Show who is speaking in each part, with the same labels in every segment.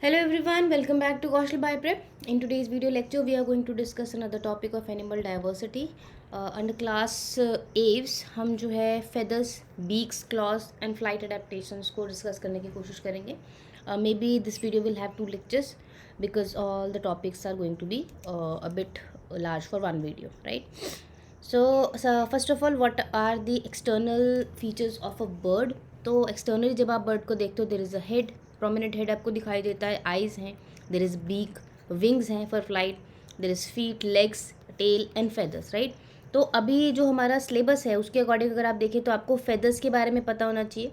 Speaker 1: Hello everyone, welcome back to Kaushal Bioprep. In today's video lecture, we are going to discuss another topic of animal diversity. Under class Aves, हम जो है feathers, beaks, claws and flight adaptations को discuss करने की कोशिश करेंगे. Maybe this video will have two lectures because all the topics are going to be a bit large for one video, right? So first of all, what are the external features of a bird? तो externally जब आप bird को देखते हो, there is a head, prominent head आपको दिखाई देता है, आइज़ हैं, देर इज़ बीक, विंग्स हैं for flight, there is feet, legs, tail and feathers, right. तो अभी जो हमारा सिलेबस है उसके अकॉर्डिंग अगर आप देखें तो आपको फेदर्स के बारे में पता होना चाहिए,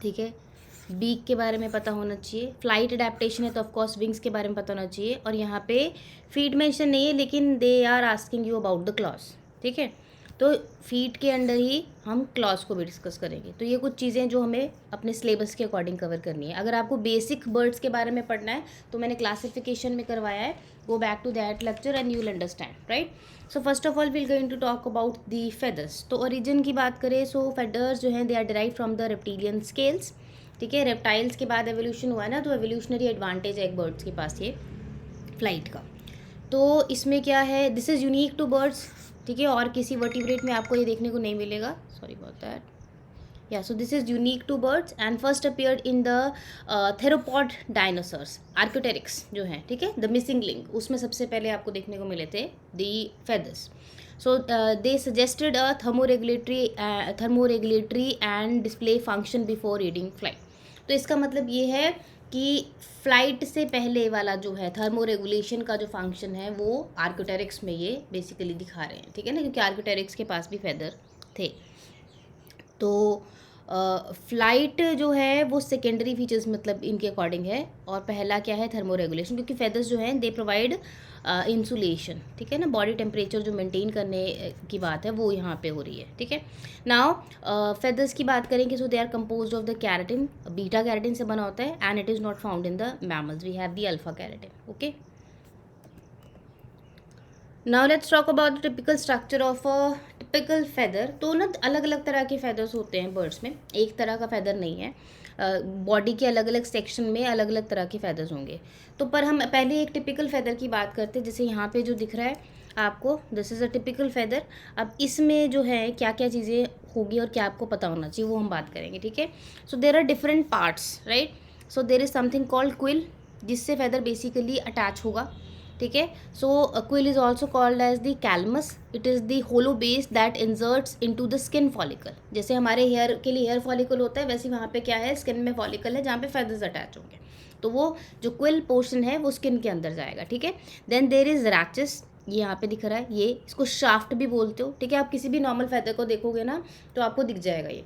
Speaker 1: ठीक है, बीक के बारे में पता होना चाहिए, फ्लाइट अडेप्टेशन है तो ऑफकोर्स विंग्स के बारे में पता होना चाहिए, और यहाँ पे फीट मेंशन नहीं है लेकिन they are asking you about the clause, ठीक है. तो फीट के अंडर ही हम क्लॉज को भी डिस्कस करेंगे. तो ये कुछ चीज़ें जो हमें अपने सिलेबस के अकॉर्डिंग कवर करनी है. अगर आपको बेसिक बर्ड्स के बारे में पढ़ना है तो मैंने क्लासिफिकेशन में करवाया है, go back to that lecture and you will understand, right. So first of all will going to talk about the feathers. तो ओरिजिन की बात करें सो फेदर्स जो हैं they are derive from the reptilian scales, ठीक है. Reptiles के बाद एवोल्यूशन हुआ है ना, तो एवोल्यूशनरी एडवांटेज है एक बर्ड्स के पास ये फ्लाइट का. तो इसमें क्या है, this is unique to birds, ठीक है, और किसी वर्टिब्रेट में आपको ये देखने को नहीं मिलेगा. Sorry about that. या so this is unique to birds and first appeared in the theropod dinosaurs, archaeopteryx जो हैं, ठीक है, द मिसिंग लिंक, उसमें सबसे पहले आपको देखने को मिले थे the feathers. So they suggested a thermoregulatory and display function before reading flight. तो इसका मतलब ये है कि फ्लाइट से पहले वाला जो है थर्मो रेगुलेशन का जो फंक्शन है वो आर्क्योटेरिक्स में ये बेसिकली दिखा रहे हैं, ठीक है ना, क्योंकि आर्क्योटेरिक्स के पास भी फेदर थे. तो फ्लाइट जो है वो सेकेंडरी फीचर्स मतलब इनके अकॉर्डिंग है, और पहला क्या है थर्मो रेगुलेशन, क्योंकि फेदर्स जो हैं दे प्रोवाइड इंसुलेशन, ठीक है ना, बॉडी टेम्परेचर जो मेंटेन करने की बात है वो यहाँ पे हो रही है, ठीक है. नाउ फेदर्स की बात करेंगे so they are composed of the keratin, beta keratin से बना होता है and it is not found in the mammals, we have the alpha keratin. Okay, now let's talk about the typical structure of a typical feather. तो ना अलग अलग तरह के फेदर्स होते हैं बर्ड्स में, एक तरह का फेदर नहीं है. बॉडी के अलग अलग सेक्शन में अलग अलग तरह के फेदर्स होंगे. तो पर हम पहले एक टिपिकल फेदर की बात करते हैं, जैसे यहाँ पे जो दिख रहा है आपको, this is a typical feather. अब इसमें जो है क्या क्या चीज़ें होगी और क्या आपको पता होना चाहिए वो हम बात करेंगे, ठीक है. So there are different parts, right. So there is something called quill, जिससे फेदर बेसिकली अटैच होगा, ठीक है. So quill is also called as the calamus. It is the hollow base that inserts into the skin follicle. जैसे हमारे hair के लिए hair follicle होता है, वैसे वहाँ पे क्या है, स्किन में फॉलिकल है जहाँ पे फेदर्स अटैच होंगे. तो वो जो क्विल पोर्शन है वो स्किन के अंदर जाएगा, ठीक है. देन देर इज रैचेस, ये यहाँ पे दिख रहा है, ये इसको शाफ्ट भी बोलते हो, ठीक है. आप किसी भी नॉर्मल फेदर को देखोगे ना तो आपको दिख जाएगा ये.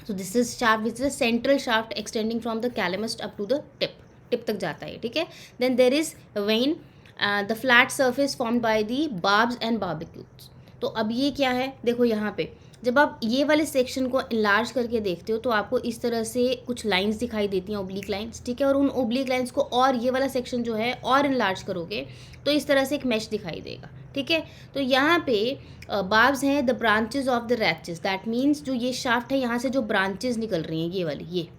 Speaker 1: So this is shaft, which is central shaft extending from the calamus up to the tip, tip तक जाता है, ठीक है. Then there is vane, the flat surface formed by the barbs and barbicels. तो अब ये क्या है, देखो यहाँ पे जब आप ये वाले सेक्शन को इनलार्ज करके देखते हो तो आपको इस तरह से कुछ लाइंस दिखाई देती हैं, ओब्लिक लाइंस, ठीक है. और उन ओब्लिक लाइंस को और ये वाला सेक्शन जो है और इनलार्ज करोगे तो इस तरह से एक मैश दिखाई देगा, ठीक है. तो यहाँ पे बार्ब्स हैं the branches of the rachis, that means जो ये शाफ्ट है यहाँ से जो ब्रांचेज निकल रही हैं ये वाली,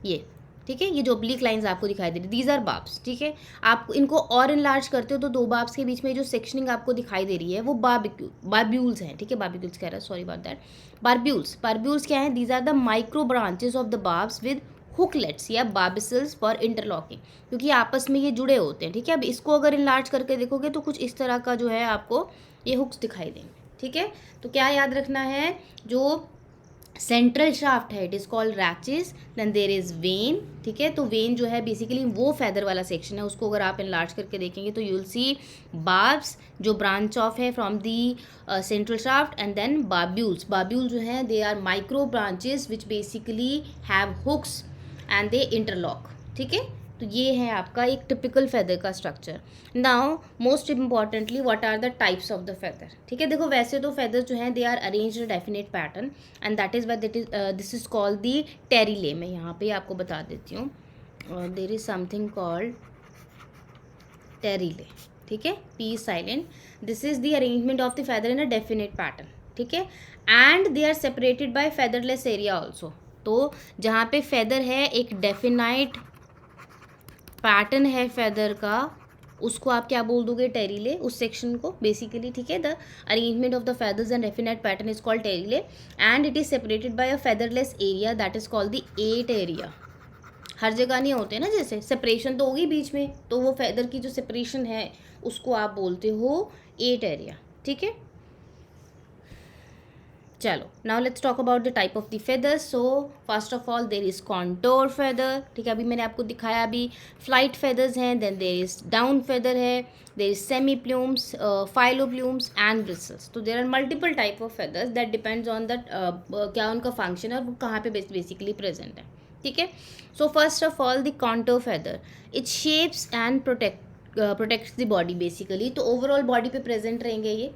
Speaker 1: ये ठीक है, ये जो ओब्लिक लाइंस आपको दिखाई दे रही, दीज आर बार्ब्स, ठीक है. आप इनको और इनलार्ज करते हो तो दो बार्ब्स के बीच में जो सेक्शनिंग आपको दिखाई दे रही है वो बार्ब्यूल्स हैं, ठीक है. बार्बिक्यूल्स कह रहा है, सॉरी अबाउट दैट. बार्ब्यूल्स क्या हैं, these are the micro branches of the barbs with hooklets या बार्बिसल्स फॉर इंटरलॉकिंग, क्योंकि आपस में ये जुड़े होते हैं, ठीक है. अब इसको अगर इनलार्ज करके देखोगे तो कुछ इस तरह का जो है आपको ये हुक्स दिखाई देंगे, ठीक है. तो क्या याद रखना है, जो सेंट्रल शाफ्ट है it is called rachis, then there is vane, ठीक है. तो वेन जो है बेसिकली वो फेदर वाला सेक्शन है, उसको अगर आप इनलार्ज करके देखेंगे तो यू विल सी बार्ब्स जो ब्रांच ऑफ है from the central shaft, and then barbule जो है they are micro branches which basically have hooks and they interlock, ठीक है. तो ये है आपका एक टिपिकल फेदर का structure. Now most importantly what are the types of the feather, ठीक है. देखो वैसे तो फेदर जो हैं they are arrange in definite pattern and that is why this is called the pterylae. मैं यहाँ पे आपको बता देती हूँ, there is something called pterylae, ठीक है, P silent. This is the arrangement of the feather in a definite pattern, ठीक है. And they are separated by featherless area also. तो जहाँ पे फेदर है एक डेफिनाइट पैटर्न है फेदर का उसको आप क्या बोल दोगे, टेरिले, उस सेक्शन को बेसिकली, ठीक है। The arrangement of the feathers and definite pattern is called pterylae and it is separated by a featherless area that is called the apteria. हर जगह नहीं होते ना, जैसे सेपरेशन तो होगी बीच में, तो वो फेदर की जो सेपरेशन है उसको आप बोलते हो एट एरिया, ठीक है। चलो now let's talk about the type of the feathers. So first of all there is contour feather, ठीक है, अभी मैंने आपको दिखाया। अभी फ्लाइट फेदर्स हैं, then there is down feather है, there is semiplumes, filoplumes and bristles. तो there are multiple type of feathers that depends on that क्या उनका फंक्शन है और वो कहाँ पे बेसिकली प्रेजेंट है, ठीक है। सो first of all the contour feather, it shapes and protects the body basically. तो ओवरऑल बॉडी पे प्रेजेंट रहेंगे ये,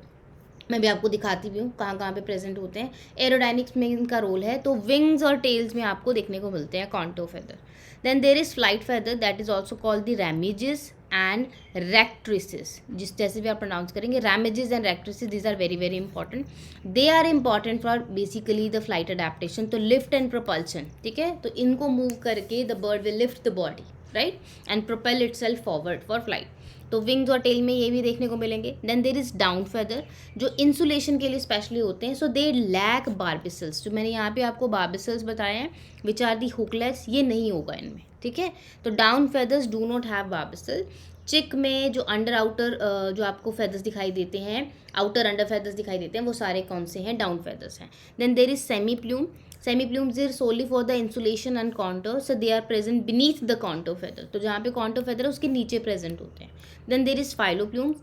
Speaker 1: मैं भी आपको दिखाती भी हूँ कहाँ कहाँ पे प्रेजेंट होते हैं। एरोडाइनिक्स में इनका रोल है, तो विंग्स और टेल्स में आपको देखने को मिलते हैं contour feather. Then there is flight feather that is also called the remiges and rectrices, जिस जैसे भी आप प्रोनाउंस करेंगे, remiges and rectrices, these are very very important. They are important for basically the flight adaptation, तो lift and propulsion, ठीक है। तो इनको मूव करके the bird will lift the body, right, and propel itself forward for flight. तो wings और tail में ये भी देखने को मिलेंगे। Then there is down feather जो इंसुलेशन के लिए स्पेशली होते हैं। सो दे लैक बार्बिसल्स, जो मैंने यहाँ पे आपको बार्बिसल्स बताए हैं विच आर दी हुकलेस, ये नहीं होगा इनमें, ठीक है। तो down feathers do not have barbicel. Chick में जो अंडर आउटर जो आपको फेदर्स दिखाई देते हैं, आउटर अंडर फेदर्स दिखाई देते हैं, वो सारे कौन से हैं, डाउन फेदर्स हैं। Then there is semi plume, semi plumes are solely for the insulation and contour, so they are present beneath the contour feather, तो जहाँ पे कॉन्टोर फेदर है उसके नीचे प्रेजेंट होते हैं। Then there is filoplumes,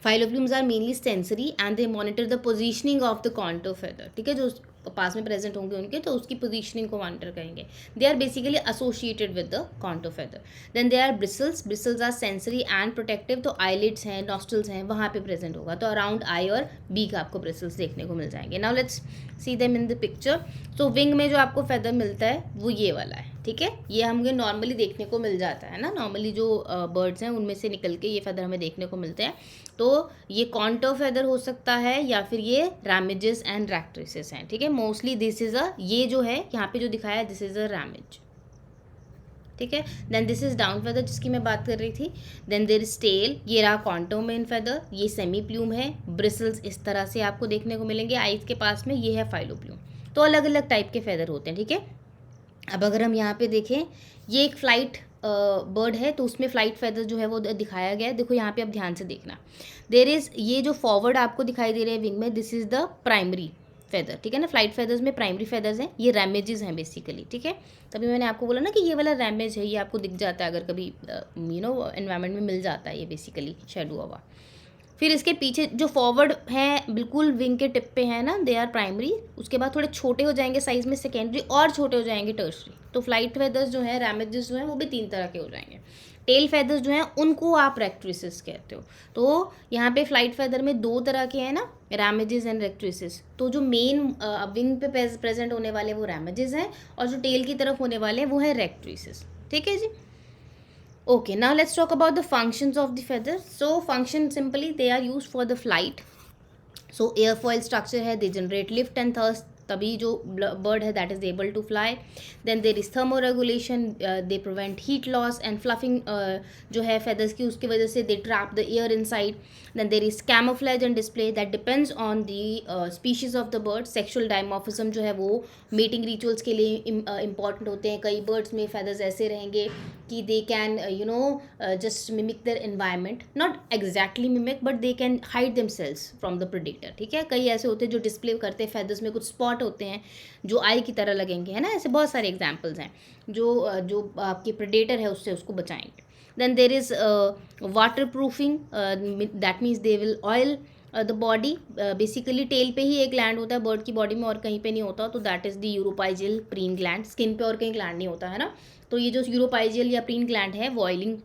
Speaker 1: filoplumes are mainly sensory and they monitor the positioning of the contour feather, ठीक है, जो पास में प्रेजेंट होंगे उनके, तो उसकी पोजीशनिंग को मॉनिटर करेंगे। They are basically associated with the contour feather. Then they are bristles, bristles are sensory and protective, तो आईलिड्स हैं, नॉस्ट्रल्स हैं, वहाँ पे प्रेजेंट होगा, तो अराउंड आई और बी का आपको ब्रिसल्स देखने को मिल जाएंगे। Now let's see them in the picture. So wing में जो आपको फेदर मिलता है वो ये वाला है, ठीक है, ये हमें नॉर्मली देखने को मिल जाता है ना, नॉर्मली जो बर्ड्स हैं उनमें से निकल के ये फेदर हमें देखने को मिलते हैं। तो ये कॉन्टोर फेदर हो सकता है या फिर ये रैमेजेस एंड रेक्ट्रिसेस हैं, ठीक है। मोस्टली दिस इज अ, ये जो है यहाँ पे जो दिखाया है दिस इज अ रैमेज, ठीक है। Then this is down feather जिसकी मैं बात कर रही थी। देन देर इज टेल, ये रहा कॉन्टोर मेन फेदर, ये सेमी प्लूम है, ब्रिसल्स इस तरह से आपको देखने को मिलेंगे आईज के पास में, ये है फाइलो प्लूम। तो अलग अलग टाइप के फेदर होते हैं, ठीक है। अब अगर हम यहाँ पे देखें, ये एक फ्लाइट बर्ड है, तो उसमें फ्लाइट फेदर जो है वो दिखाया गया है। देखो यहाँ पे अब ध्यान से देखना, देर इज़, ये जो फॉरवर्ड आपको दिखाई दे रहे हैं विंग में, this is the primary feather, ठीक है ना। फ्लाइट फेदर्स में प्राइमरी फेदर्स हैं, ये रैमेजेस हैं बेसिकली, ठीक है। तभी मैंने आपको बोला ना कि ये वाला रैमेज है, ये आपको दिख जाता है अगर कभी एनवायरनमेंट में मिल जाता है ये बेसिकली शेडो हवा। फिर इसके पीछे जो फॉरवर्ड हैं बिल्कुल विंग के टिप पे है ना, दे आर प्राइमरी, उसके बाद थोड़े छोटे हो जाएंगे साइज में सेकेंडरी, और छोटे हो जाएंगे टर्शरी। तो फ्लाइट फेदर्स जो है, रैमेजेस जो हैं वो भी 3 तरह के हो जाएंगे। टेल फेदर्स जो हैं उनको आप रेक्ट्रिसेस कहते हो। तो यहाँ पे फ्लाइट फेदर में 2 तरह के हैं ना, रैमेजेस एंड रेक्ट्रिसेस। तो जो मेन विंग पे प्रेजेंट होने वाले वो रैमेजेस हैं, और जो टेल की तरफ होने वाले हैं वो है रेक्ट्रिसेस, ठीक है जी। Okay, now let's talk about the functions of the feathers. So function simply they are used for the flight. So airfoil structure है, they generate lift and thrust, तभी जो bird है that is able to fly. Then there is thermoregulation, they prevent heat loss and fluffing जो है feathers की, उसकी वजह से they trap the air inside. Then there is camouflage and display that depends on the species of the bird. Sexual dimorphism जो है वो mating rituals के लिए important होते हैं। कई birds में feathers ऐसे रहेंगे कि they can just mimic their environment, not exactly mimic but they can hide themselves from the predator, ठीक है। कई ऐसे होते हैं जो डिस्प्ले करते हैं feathers में, कुछ स्पॉट होते हैं जो आई की तरह लगेंगे, है ना, ऐसे बहुत सारे एग्जाम्पल्स हैं जो आपके प्रेडेटर है उससे उसको बचाएंगे। Then there is water proofing, that means they will oil the body. Basically tail पे ही एक ग्लैंड होता है बर्ड की बॉडी में, और कहीं पे नहीं होता, तो that is the uropygial preen gland. Skin पे और कहीं ग्लैंड नहीं होता है ना, तो ये जो यूरोपाइजियल या प्रीन ग्लैंड है वो ऑयलिंग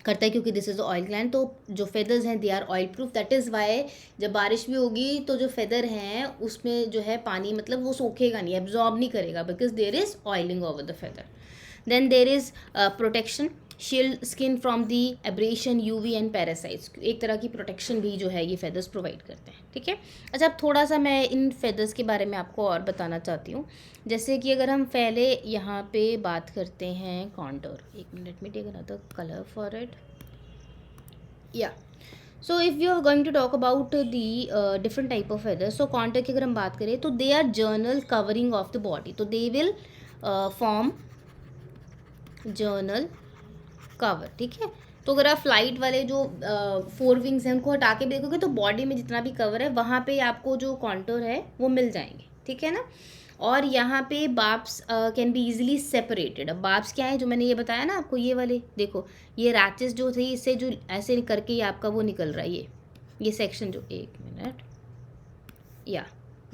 Speaker 1: करता है, क्योंकि दिस इज़ ऑयल ग्लैंड। तो जो फेदर्स हैं they are oil proof, that is why जब बारिश भी होगी तो जो फेदर हैं उसमें जो है पानी मतलब वो सूखेगा नहीं, एब्जॉर्ब नहीं करेगा, because there is oiling over the feather. Then there is protection, shield skin from the abrasion, UV and parasites, एक तरह की प्रोटेक्शन भी जो है ये फेदर्स प्रोवाइड करते हैं, ठीक है। अच्छा, अब थोड़ा सा मैं इन फेदर्स के बारे में आपको और बताना चाहती हूँ। जैसे कि अगर हम पहले यहाँ पे बात करते हैं कॉन्टोर, एक मिनट में take another colour for it, या so if you are going to talk about the different type of feathers, so contour की अगर हम बात करें तो they are general covering of the body, तो they will form general cover, ठीक है। तो अगर आप फ्लाइट वाले जो 4 विंग्स हैं उनको हटा के भी देखोगे तो बॉडी में जितना भी कवर है वहाँ पे आपको जो कॉन्टोर है वो मिल जाएंगे, ठीक है ना। और यहाँ पे barbs can be easily separated. अब बार्ब्स क्या है, जो मैंने ये बताया ना आपको, ये वाले देखो, ये रैचेस जो थे इससे जो ऐसे करके ये आपका वो निकल रहा है, ये सेक्शन जो, एक मिनट, या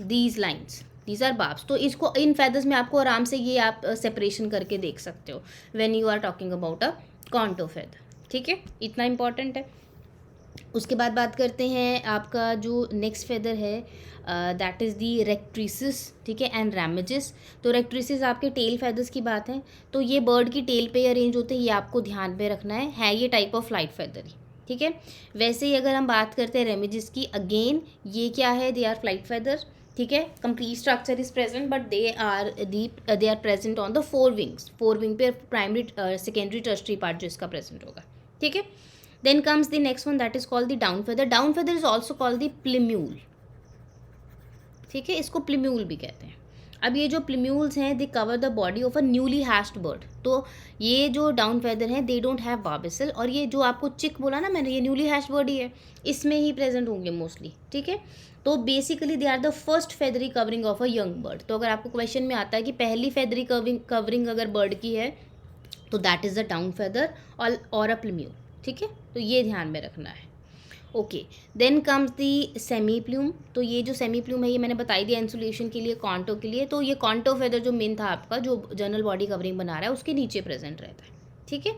Speaker 1: these lines, these are barbs. तो इसको इन फेदर्स में आपको आराम से ये आप सेपरेशन करके देख सकते हो when you are talking about a contour feather, ठीक है, इतना इंपॉर्टेंट है। उसके बाद बात करते हैं आपका जो नेक्स्ट फेदर है, दैट इज़ दी रेक्ट्रिसिस, ठीक है, एंड रैमेजेस। तो रेक्ट्रिसिस आपके टेल फेदर्स की बात है, तो ये बर्ड की टेल पे अरेंज होते हैं, ये आपको ध्यान में रखना है ये टाइप ऑफ फ्लाइट फेदर ही, ठीक है। वैसे ही अगर हम बात करते हैं रेमेजेस की, अगेन ये क्या है, दे आर फ्लाइट फेदर, ठीक है। Complete structure is present but they are present on the 4 wings, 4 wing पे प्राइमरी सेकेंडरी टर्शरी पार्ट जो इसका प्रेजेंट होगा, ठीक है। Then comes the next one, that is called the down feather. Down feather is also called the plumule, ठीक है, इसको प्लिम्यूल भी कहते हैं। अब ये जो प्लिम्यूल्स हैं they cover the body of a newly hatched bird. तो ये जो डाउन फेदर हैं दे डोंट हैव बार्बिसल, और ये जो आपको चिक बोला ना मैंने, ये न्यूली हैश्ड बर्ड ही है, इसमें ही प्रेजेंट होंगे मोस्टली, ठीक है। तो basically they are the first feathery covering of a young bird. तो अगर आपको क्वेश्चन में आता है कि पहली फेदरी कवरिंग अगर बर्ड की है तो that is the down feather और अ प्लिम्यूल, ठीक है। तो ये ध्यान में रखना है। Okay, then comes the semi plume. तो ये जो सेमी प्लूम है ये मैंने बताई दिया इंसुलेशन के लिए, कॉन्टो के लिए। तो ये कॉन्टो फेदर जो मेन था आपका, जो जनरल बॉडी कवरिंग बना रहा है उसके नीचे प्रेजेंट रहता है, ठीक है।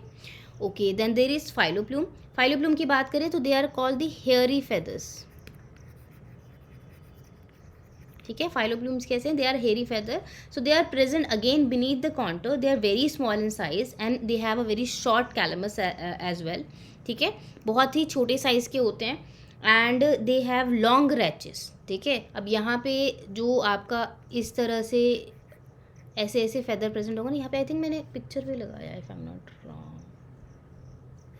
Speaker 1: Okay, then there is filoplume. Filoplume की बात करें तो they are called the hairy feathers, ठीक है। फाइलोप्लूम्स कैसे हैं, they are hairy feather, so they are present again beneath the contour, they are very small in size and they have a very short calamus as well, ठीक है, बहुत ही छोटे size के होते हैं and they have long rachis, ठीक है। अब यहाँ पे जो आपका इस तरह से ऐसे ऐसे फेदर प्रेजेंट होगा ना, यहाँ पे आई थिंक मैंने पिक्चर भी लगाया if I am not wrong,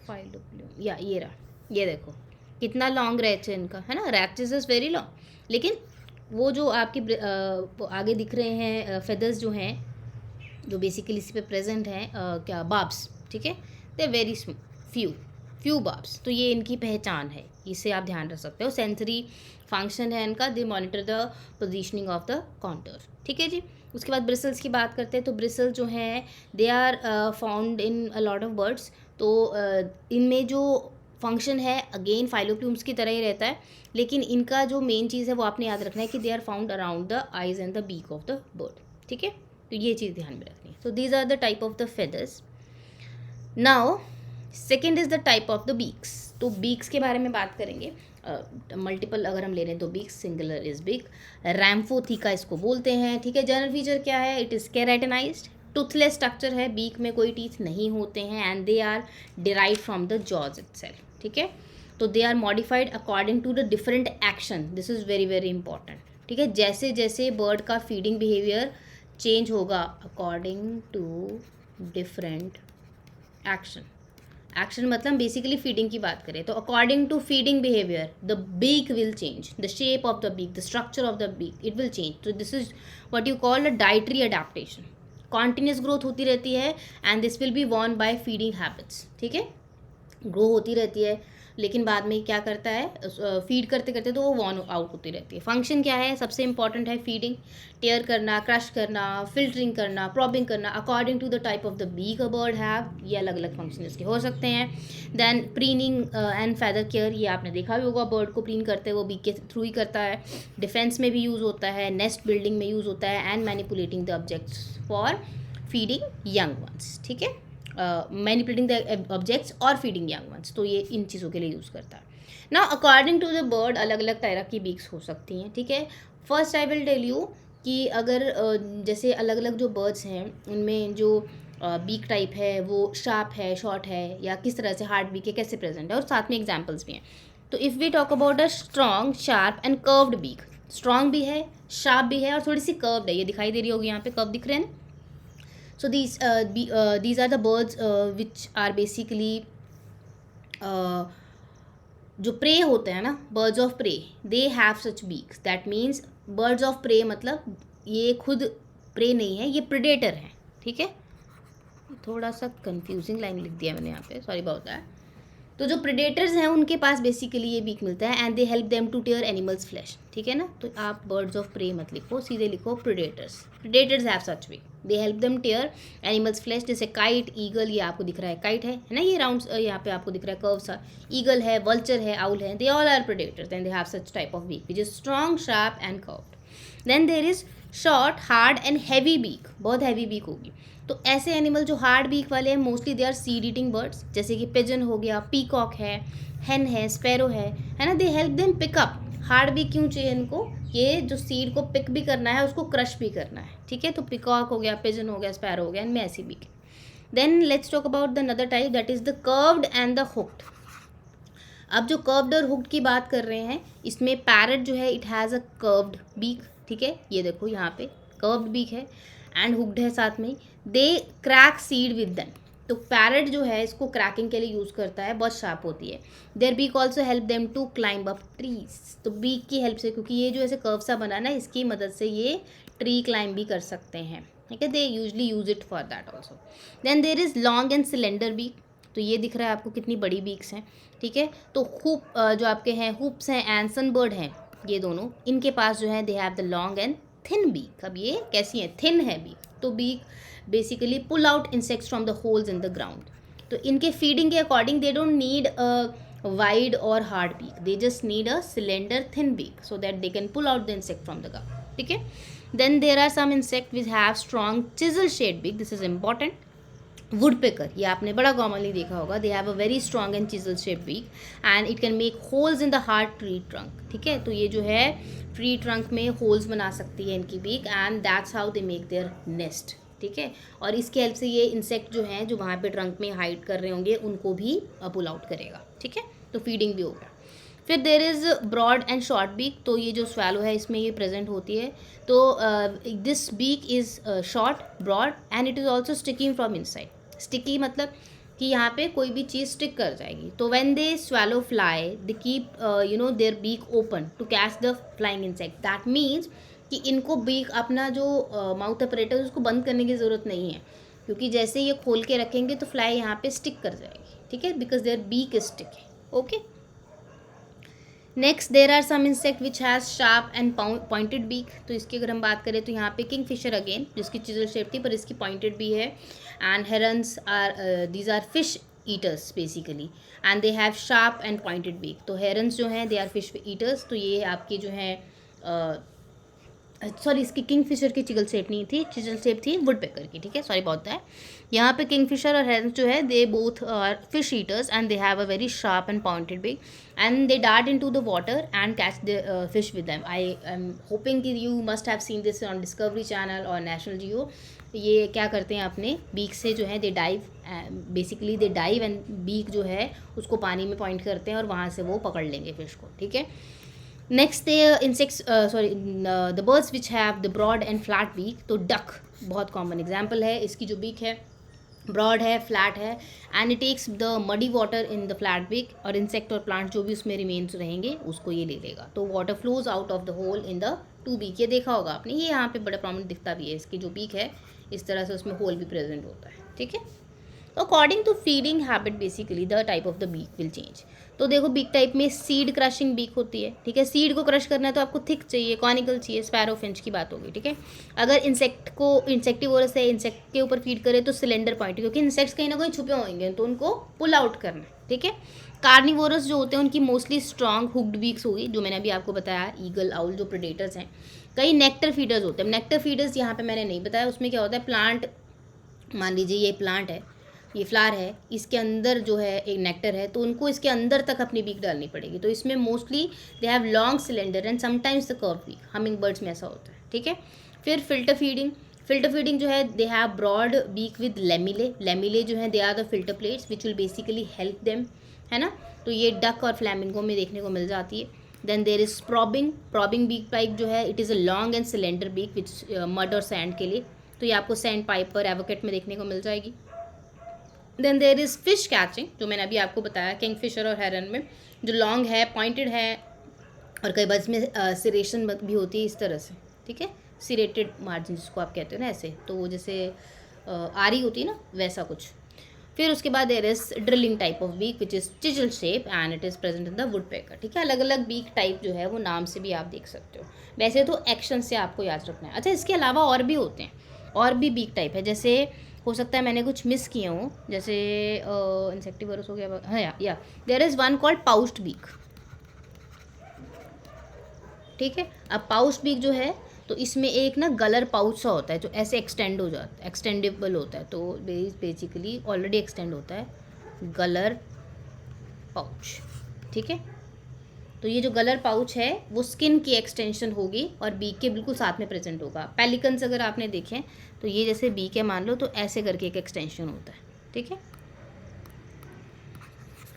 Speaker 1: filoplume, या ये रहा, ये देखो कितना लॉन्ग रैच है इनका, है ना, रैचेस इज़ वेरी लॉन्ग। लेकिन वो जो आपके आगे दिख रहे हैं फेदर्स जो हैं, जो बेसिकली इसी पे प्रेजेंट हैं, क्या बार्ब्स, ठीक है, दे वेरी फ्यू बार्ब्स। तो ये इनकी पहचान है, इसे आप ध्यान रख सकते हो। सेंसरी फंक्शन है इनका, they monitor the positioning of the contour, ठीक है जी। उसके बाद ब्रिसल्स की बात करते हैं, तो ब्रिसल जो हैं they are found in a lot of birds. तो इनमें जो फंक्शन है अगेन फाइलोप्लूम्स की तरह ही रहता है, लेकिन इनका जो मेन चीज़ है वो आपने याद रखना है कि they are found around the eyes and the beak of the bird, ठीक है। तो ये चीज़ ध्यान में रखनी है। So these are the type of the feathers. Now second is the type of the beaks. तो बीक्स के बारे में बात करेंगे, मल्टीपल अगर हम ले रहे हैं तो beaks, singular is big, rhamphotheca इसको बोलते हैं, ठीक है। जनरल फीचर क्या है, it is keratinized, toothless structure है, बीक में कोई टीथ नहीं होते हैं and they are derive from the jaws itself, ठीक है। तो they are modified according to the different action, this is very very important, ठीक है। जैसे जैसे बर्ड का फीडिंग बिहेवियर चेंज होगा according to different action, action मतलब बेसिकली फीडिंग की बात करें तो according to feeding behaviour the beak will change, the shape of the beak, the structure of the beak, it will change. So this is what you call a dietary adaptation. Continuous growth होती रहती है and this will be worn by feeding habits, ठीक है। Grow होती रहती है लेकिन बाद में क्या करता है, फीड करते करते तो वो वॉर्न आउट होती रहती है। फंक्शन क्या है, सबसे इंपॉर्टेंट है फीडिंग, टेयर करना, क्रश करना, फिल्टरिंग करना, प्रॉबिंग करना, according to the type of the beak a bird have, ये अलग अलग फंक्शन इसके हो सकते हैं। Then preening and feather care, ये आपने देखा भी होगा, बर्ड को प्रीन करते हैं वो बीक के थ्रू ही करता है। डिफेंस में भी यूज़ होता है, नेस्ट बिल्डिंग में यूज़ होता है and manipulating the objects for feeding young ones, ठीक है। मैनिपुलेटिंग द ऑब्जेक्ट्स और फीडिंग यंग वंस, तो ये इन चीज़ों के लिए यूज़ करता है। ना अकॉर्डिंग टू द बर्ड अलग अलग तरह की बीक्स हो सकती हैं, ठीक है। First I will tell you कि अगर जैसे अलग अलग जो बर्ड्स हैं उनमें जो बीक टाइप है वो शार्प है, शॉर्ट है, या किस तरह से हार्ड बीक है, कैसे प्रेजेंट है, और साथ में एग्जाम्पल्स भी हैं. तो if we talk about a strong, sharp and curved beak, strong भी है, शार्प भी है, और थोड़ी सी कर्व्ड है. ये दिखाई दे रही होगी यहाँ पे, कर्व दिख रहे हैं. So these are the birds which are basically जो प्रे होते हैं ना, birds of prey, they have such beaks. That means birds of prey मतलब ये खुद प्रे नहीं है, ये प्रेडेटर हैं. ठीक है, थोड़ा सा कंफ्यूजिंग लाइन लिख दिया मैंने यहाँ पे, सॉरी अबाउट दैट. तो जो प्रेडेटर्स हैं उनके पास बेसिकली ये बीक मिलता है, and they help them to tear animals flesh. ठीक है ना, तो आप बर्ड्स ऑफ प्रे मत लिखो, सीधे लिखो predators. Predators have such beak, they help them tear animals flesh. जैसे काइट, ईगल, ये आपको दिख रहा है काइट है ना, ये राउंड यहाँ पे आपको दिख रहा है कर्व सा. ईगल है, वल्चर है, आउल है, they all are predators and they have such type of beak which is strong, sharp and curved. Then there is short, hard and heavy beak. बहुत हैवी बीक होगी. तो ऐसे animal जो hard beak वाले हैं, mostly they are seed eating birds, जैसे कि pigeon हो गया, पीकॉक है, हेन है, स्पैरो है ना. They help them pick up. Hard beak क्यों चाहिए इनको? ये जो सीड को पिक भी करना है, उसको क्रश भी करना है. ठीक है, तो पीकॉक हो गया, पिजन हो गया, स्पैरो हो गया, इनमें ऐसी beak. Then let's talk about the another type, that is the curved and the hooked. अब जो कर्व्ड और हुक्ड की बात कर रहे हैं, इसमें पैरट जो है it has a curved beak. ठीक है, ये देखो यहाँ पे कर्व्ड बीक है एंड हुक्ड है साथ में. They crack seed with them. तो पैरट जो है इसको क्रैकिंग के लिए यूज़ करता है, बहुत शार्प होती है. Their beak also help them to climb up trees. तो बीक की हेल्प से, क्योंकि ये जो ऐसे कर्व सा बना ना, इसकी मदद से ये ट्री क्लाइंब भी कर सकते हैं. ठीक है, they usually use it for that also. Then there is long and cylinder beak. तो ये दिख रहा है आपको कितनी बड़ी बीक्स हैं. ठीक है, तो हुप जो आपके हैं, हुप्स हैं एंड सनबर्ड हैं, ये दोनों, इनके पास जो है they have the long and thin beak. अब ये कैसी है? थिन है बीक. तो beak basically pull out insects from the holes in the ground. तो इनके फीडिंग के according they don't need a wide और hard beak, they just need a cylinder thin beak so that they can pull out the insect from the ground. ठीक है, then there are some insect which have strong chisel shed beak. This is important. Woodpecker, ये आपने बड़ा commonly देखा होगा. They have a very strong and chisel shape beak and it can make holes in the hard tree trunk. ठीक है, तो ये जो है ट्री ट्रंक में होल्स बना सकती है इनकी beak, and that's how they make their nest. ठीक है, और इसकी हेल्प से ये इंसेक्ट जो हैं, जो वहाँ पे ट्रंक में हाइड कर रहे होंगे, उनको भी पुल आउट करेगा. ठीक है, तो फीडिंग भी हो गया. फिर there is broad and short beak. तो ये जो स्वैलो है इसमें ये प्रेजेंट होती है. तो this beak is short, broad and it is also sticking from inside. Sticky मतलब कि यहाँ पे कोई भी चीज़ स्टिक कर जाएगी. तो when they swallow fly they keep their beak open to catch the flying insect. That means कि इनको बीक, अपना जो माउथ अपरेटर उसको बंद करने की ज़रूरत नहीं है, क्योंकि जैसे ये खोल के रखेंगे तो फ्लाई यहाँ पे स्टिक कर जाएगी. ठीक है, because their beak is sticky. Okay, next there are some insect which has sharp and pointed beak. तो इसकी अगर हम बात करें तो यहाँ पे किंग फिशर अगेन, जिसकी चिजल शेप थी पर इसकी पॉइंटेड भी है. And herons are, these are fish eaters basically, and they have sharp and pointed beak. तो हेरन्स जो हैं दे आर फिश ईटर्स. तो ये आपकी जो है सॉरी, इसकी किंग फिशर की चिजल शेप नहीं थी, चिजल शेप थी वुडपेकर की. ठीक है, सॉरी बहुत है. यहाँ पे किंग फिशर और हेरन्स जो है they both are fish eaters and they have a very sharp and pointed beak and they dart in to the water and catch the fish with them. I am hoping कि you must have seen this on Discovery Channel और National Geo. ये क्या करते हैं, अपने beak से जो है they dive, basically they dive and beak जो है उसको पानी में पॉइंट करते हैं और वहाँ से वो पकड़ लेंगे फिश को. ठीक है, next insects, sorry the birds which have the broad and flat beak. तो डक बहुत कॉमन एग्जाम्पल है. इसकी जो बीक है ब्रॉड है, फ्लैट है, and it takes the muddy water in the flat beak. और इंसेक्ट और प्लांट जो भी उसमें रिमेन्स रहेंगे उसको ये ले लेगा. तो water flows out of the hole in the two beak. ये देखा होगा आपने, ये यहाँ पे बड़ा प्रॉमिनेंट दिखता भी है. इसकी जो बीक है इस तरह से उसमें होल भी प्रेजेंट होता है. ठीक है, according to feeding habit basically the type of the beak will change. तो देखो बीक टाइप में सीड क्रशिंग बीक होती है. ठीक है, सीड को क्रश करना है तो आपको थिक चाहिए, कॉनिकल चाहिए. स्पैरो फिंच की बात होगी. ठीक है, अगर इंसेक्ट को, इंसेक्टिवोरस है, इंसेक्ट के ऊपर फीड करे तो सिलेंडर पॉइंट, क्योंकि इंसेक्ट्स कहीं ना कहीं छुपे होंगे तो उनको पुल आउट करना है. ठीक है, कार्निवोरस जो होते हैं उनकी मोस्टली स्ट्रॉन्ग हुक्ड बीक्स होगी, जो मैंने अभी आपको बताया. ईगल, आउल जो प्रेडेटर्स हैं. कई नेक्टर फीडर्स होते हैं. नेक्टर फीडर्स यहाँ पे मैंने नहीं बताया. उसमें क्या होता है, प्लांट, मान लीजिए ये प्लांट है, ये फ्लावर है, इसके अंदर जो है एक नेक्टर है, तो उनको इसके अंदर तक अपनी बीक डालनी पड़ेगी. तो इसमें mostly they have long cylinder and sometimes the curve beak. Hummingbirds में ऐसा होता है. ठीक है, फिर फिल्टर फीडिंग. फिल्टर फीडिंग जो है, they have broad beak with lamellae, lamellae जो है they are the filter plates which will basically help them, है ना। तो ये डक और फ्लैमिंगो में देखने को मिल जाती है। Then there is probing, probing beak pipe जो है it is a long and cylinder beak which mud और सैंड के लिए, तो ये आपको सैंड पाइप और एवोकेट में देखने को मिल जाएगी। Then there is fish catching, जो मैंने अभी आपको बताया किंग फिशर और हेरन में, जो लॉन्ग है, पॉइंटेड है, और कई बार इसमें सिरेशन भी होती है इस तरह से, ठीक है, सिरेटेड मार्जिन जिसको आप कहते हो ना ऐसे, तो वो जैसे आरी होती है ना वैसा कुछ। फिर उसके बाद there is drilling type of beak which is chisel shape and it is present in the woodpecker, ठीक है। अलग अलग बीक टाइप जो है वो नाम से भी आप देख सकते हो, वैसे तो एक्शन से आपको याद रखना है। अच्छा, इसके अलावा और भी होते हैं, और भी बीक टाइप है, जैसे हो सकता है मैंने कुछ मिस किए हों, जैसे इंसेक्टिवरस हो गया, हाँ या there is one called pouched beak, ठीक है। अब पाउच बीक जो है तो इसमें एक ना गलर पाउच सा होता है जो ऐसे एक्सटेंड हो जाता है, एक्सटेंडेबल होता है, तो बेसिकली ऑलरेडी एक्सटेंड होता है गलर पाउच, ठीक है। तो ये जो गलर पाउच है वो स्किन की एक्सटेंशन होगी और बीक के बिल्कुल साथ में प्रेजेंट होगा। पेलिकन्स अगर आपने देखें तो ये जैसे बीक है मान लो, तो ऐसे करके एक एक्सटेंशन होता है, ठीक है।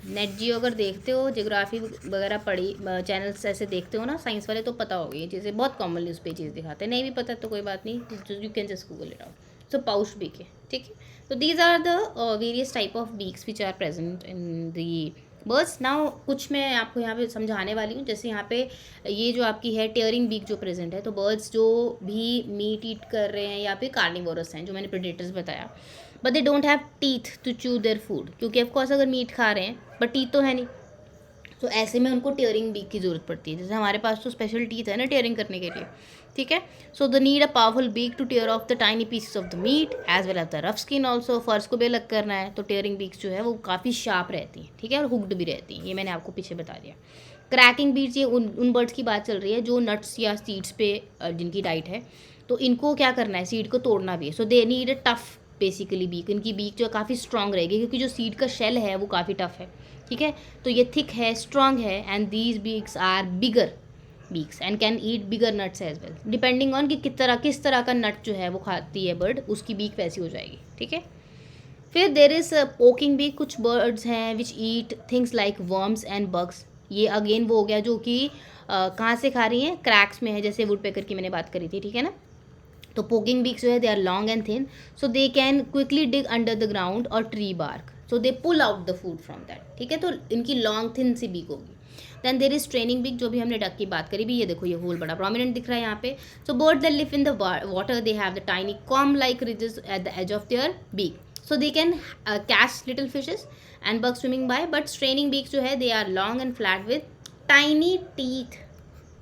Speaker 1: नेट जियो अगर देखते हो, जियोग्राफी वगैरह पढ़ी चैनल्स ऐसे देखते हो ना साइंस वाले, तो पता होगी ये चीज़ें, बहुत कॉमनली उस पर चीज़ दिखाते हैं। नहीं भी पता तो कोई बात नहीं, you can just Google it out. So pouch beak है, ठीक है। तो these are the various type of beaks which are present in the birds. Now कुछ मैं आपको यहाँ पे समझाने वाली हूँ, जैसे यहाँ पे ये जो आपकी है टेयरिंग बीक जो प्रेजेंट है, तो बर्ड्स जो भी मीट ईट कर रहे हैं या फिर कार्निवोरस हैं, जो मैंने प्रेडेटर्स बताया, but they don't have teeth to chew their food, क्योंकि ऑफकोर्स अगर मीट खा रहे हैं बट टीथ तो है नहीं, तो ऐसे में उनको टेयरिंग बीक की ज़रूरत पड़ती है। जैसे हमारे पास तो स्पेशल टीथ है ना टेयरिंग करने के लिए, ठीक है। So they need a powerful beak to tear off the tiny pieces of the meat as well as the rough skin also. फर्श को भी अलग करना है तो टेयरिंग बीक्स जो है वो काफ़ी शार्प रहती हैं, ठीक है, और हुक्ड भी रहती हैं, ये मैंने आपको पीछे बता दिया। क्रैकिंग बीट्स, ये उन बर्ड्स की बात चल रही है जो नट्स या सीड्स पे जिनकी डाइट है, तो इनको क्या करना है, सीड को तोड़ना भी है। So they need a tough basically beak, इनकी बीक जो काफ़ी स्ट्रॉन्ग रहेगी, क्योंकि जो सीड का शेल है वो काफ़ी टफ है, ठीक है। तो ये थिक है, स्ट्रॉन्ग है, and these beaks are bigger beaks and can eat bigger nuts as well, depending on कि किस तरह का नट जो है वो खाती है बर्ड, उसकी बीक वैसी हो जाएगी, ठीक है। फिर देर इज़ पोकिंग बीक, कुछ बर्ड्स हैं which eat things like worms and bugs. ये अगेन वो हो गया जो कि कहाँ से खा रही हैं, क्रैक्स में है, जैसे वुड पेकर की मैंने बात करी थी, ठीक है ना। तो पोकिंग बीक्स जो है they are long and thin, so they can quickly dig under the ground और tree bark, so they pull out the food from that, ठीक है। तो इनकी लॉन्ग थिन सी बीक होगी। Then there is straining beak, जो भी हमने डक की बात करी भी, ये देखो ये होल बड़ा प्रोमिनेंट दिख रहा है यहाँ पे। So bird that live in the water they have the tiny comb like ridges at the edge of their beak, so they can catch little fishes and bugs swimming by, but straining beaks जो है they are long and flat with tiny teeth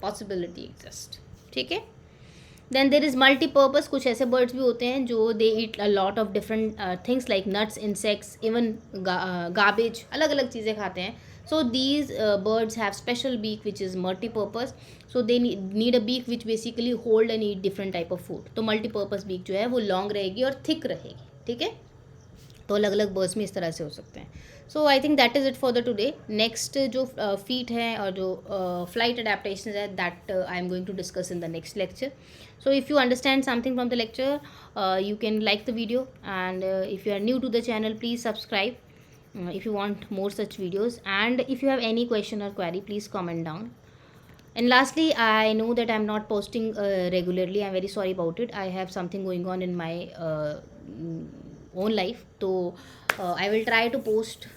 Speaker 1: possibility exist, ठीक है। then there is multi-purpose, कुछ ऐसे birds भी होते हैं जो they eat a lot of different things like nuts, insects, even garbage, अलग अलग चीज़ें खाते हैं। so these birds have special beak which is multi-purpose, so they need a beak which basically hold and eat different type of food। तो multi-purpose beak जो है वो long रहेगी और thick रहेगी, ठीक है। तो अलग अलग बर्ड्स में इस तरह से हो सकते हैं। So I think that is it for the today. Next जो फीट है और जो फ्लाइट अडेप्टेशन है, that I am going to discuss in the next lecture. So if you understand something from the lecture, you can like the video, and if you are new to the channel, please subscribe if you want more such videos, and if you have any question or query, please comment down. And lastly, I know that I'm not posting regularly. I'm very sorry about it. I have something going on in my own life, so I will try to post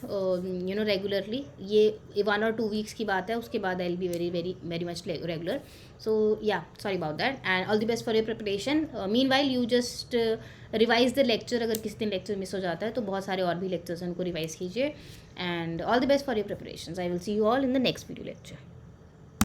Speaker 1: regularly. ये 1 or 2 weeks की बात है, उसके बाद I'll be very much regular. So yeah, sorry about that, and all the best for your preparation. Meanwhile, you just revise the lecture. अगर किसी दिन lecture miss हो जाता है तो बहुत सारे और भी lectures हैं, उनको revise कीजिए, and all the best for your preparations. I will see you all in the next video lecture.